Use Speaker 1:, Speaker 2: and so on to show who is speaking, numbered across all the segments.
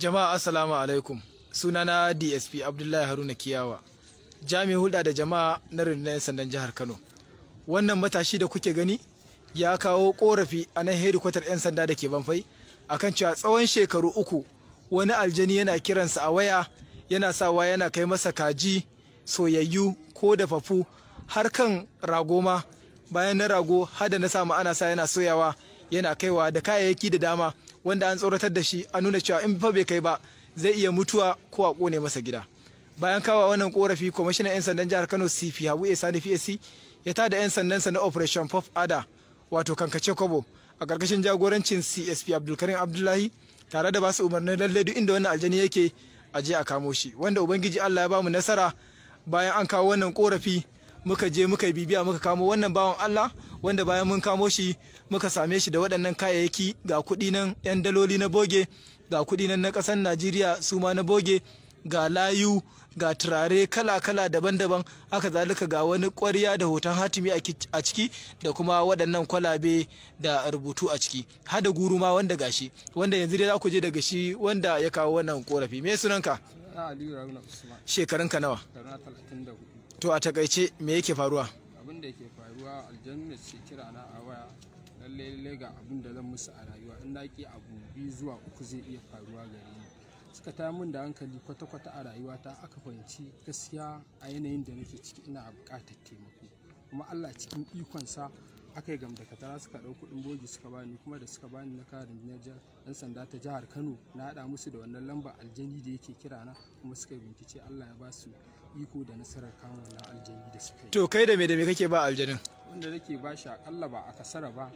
Speaker 1: Jama'a assalamu alaikum. Sunana DSP Abdullahi Haruna Kiyawa, jami'in hulɗa da jama'a na rundunar 'yan sandan jihar Kano. Wannan matashi da kuke gani ya kawo korafi a nan hedikwatar 'yan sanda da ke Banfai akan cewa tsawon shekaru 3 wani aljani yana kiransa a waya, yana sawa yana kai masa kaji soyayyu ko dafaffu har kan rago ma, bayan na rago har da na samu ana sa yana soyawa yana kaiwa da kayayyaki da dama wanda an tsoratar da shi a nuna cewa in fa bai kai ba zai iya mutuwa ko a kone masa gida. Bayan kawo wannan korafi, kwamishinan 'yan sandan jihar Kano CP Habu Sani PSC ya tada 'yan sandansa na Operation Puff Ada wato kankace kobo a karkashin jagorancin CSP Abdulkarim Abdullahi, tare da basu umarnin lalle duk inda wannan aljani yake a je a kamo shi, wanda ubangiji Allah ya bamu nasara. Bayan an kawo wannan korafi muka je muka yi bibiya muka kamo wannan bawan Allah, wanda bayan mun kamo shi muka same shi da waɗannan kayayyaki, ga kuɗi nan 'yan daloli na boge, ga kuɗi nan na ƙasar Najeriya su ma na boge, ga layu, ga turare kala-kala daban-daban, haka zalika ga wani ƙwarya da hoton hatimi a ciki da kuma waɗannan kwalabe da rubutu a ciki, har da guru ma wanda gashi, wanda yanzu dai za ku je daga shi wanda ya kawo wannan korafi. Me sunanka? Shekarunka nawa?
Speaker 2: 34.
Speaker 1: To a takaice me yake faruwa?
Speaker 2: Abin da yake faruwa, aljanna ce kira na a waya, lalle ga abin da zan musu a rayuwa, in naki abu 2 zuwa 3 zai iya faruwa gare ni. Suka tayar min da hankali kwata-kwata a rayuwata, aka fahimci gaskiya a yanayin da nake ciki ina buƙatar taimako, kuma Allah cikin ikonsa aka yi gamdakatara suka ɗau kuɗin bogi suka bani, kuma da suka bani na karin ɗan sanda ta jihar Kano na haɗa musu da wannan lamba aljani da yake kira na, kuma suka yi bincike, Allah ya ba su iko da nasarar kamun na aljani da suka yi.
Speaker 1: To kai da me kake ba aljanin?
Speaker 2: Wanda nake ba shi akalla ba a kasara ba,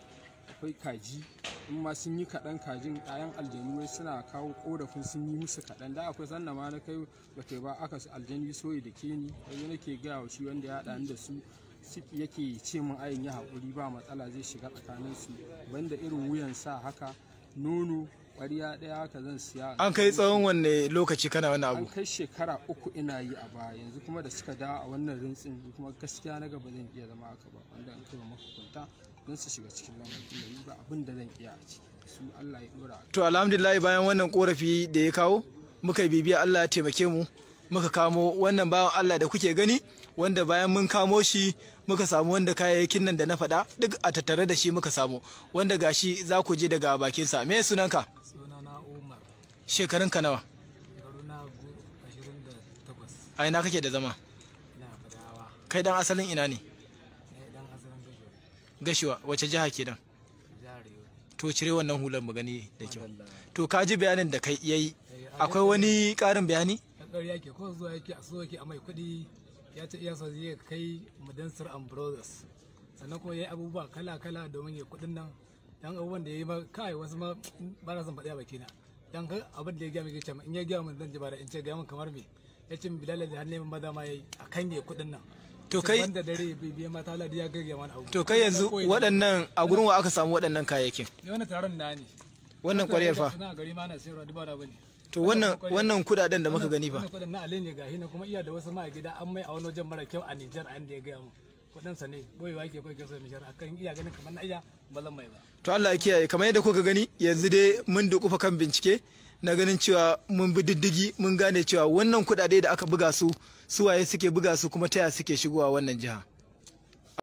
Speaker 2: akwai kaji, in ma sun yi kaɗan kajin ɗayan aljanu wai suna kawo ƙorafin sun yi musu kaɗan, da akwai sannan ma na kai ba kai ba aka aljani soyi da ke ni, yanzu nake gaya wa shi wanda ya haɗa da su yake ce min ayin ya haƙuri ba matsala zai shiga tsakaninsu, banda irin wuyan sa haka, nono ƙwariya ɗaya haka zan siya.
Speaker 1: An kai tsawon wanne lokaci kana wannan abu?
Speaker 2: An kai shekara 3 ina yi a baya, yanzu kuma da suka dawo a wannan rintsin kuma gaskiya na gaba zan iya zama haka ba, wanda an kai mahukunta don su shiga cikin lamarin da ba abin da zan iya a ciki, su Allah ya dora.
Speaker 1: To alhamdulillah, bayan wannan korafi da ya kawo muka yi bibiya, Allah ya taimake mu muka kamo wannan bawan Allah da kuke gani, wanda bayan mun kamo shi muka samu wanda kayayyakin nan da na faɗa duk a tattare da shi muka samu, wanda gashi za ku je daga bakinsa. Me sunanka?
Speaker 3: Sunana Umar.
Speaker 1: Shekarunka nawa?
Speaker 3: Shekaruna 28.
Speaker 1: A ina kake da zama?
Speaker 3: Ina Fadawa.
Speaker 1: Kai dan asalin ina ne?
Speaker 3: Dan asalin
Speaker 1: Gashiwa. Wace jiha kenan?
Speaker 3: Jihar Yobe.
Speaker 1: To cire wannan hular mu gani da kyau. To ka ji bayanin da kai yayi, akwai wani ƙarin bayani?
Speaker 3: Ƙarya yake ko zuwa yake a so yake a mai kuɗi, ya ce iya so zai kai Mudansir and Brothers, sannan kuma yayi abubuwa kala-kala domin ya kuɗin nan. Dan abubuwan da yayi ma kai wasu ma ba na son faɗi a bakina. Dan abin da ya gaya min ce in ya gaya min zan ji ba da in ce gaya min kamar me, ya ce Bilal da har neman maza ma yayi a kan ya kuɗin nan.
Speaker 1: To kai
Speaker 3: wanda dare bibiye mata Allah ya gaya mana abu.
Speaker 1: To kai yanzu waɗannan a gurin wa aka samu waɗannan kayayyakin?
Speaker 3: Ne wannan taron na ne.
Speaker 1: Wannan ƙwaryar fa?
Speaker 3: Suna gari ma na sayarwa dubara bane.
Speaker 1: To wannan kudaden da muka gani fa?
Speaker 3: Wannan kudin na Ali ne gahi na, kuma iya da wasu ma gida an mai a wani wajen mara kyau a Nijar, an da ya gaya mu. Kudin sa ne boyewa yake kai kai Nijar, akan iya ganin kamar na iya ba zan mai ba. To
Speaker 1: Allah ya kiyaye, kamar yadda kuka gani yanzu dai mun dukufa kan bincike na ganin cewa mun bi diddigi mun gane cewa wannan kudade da aka buga su waye suke buga su kuma taya suke shigowa wannan jiha.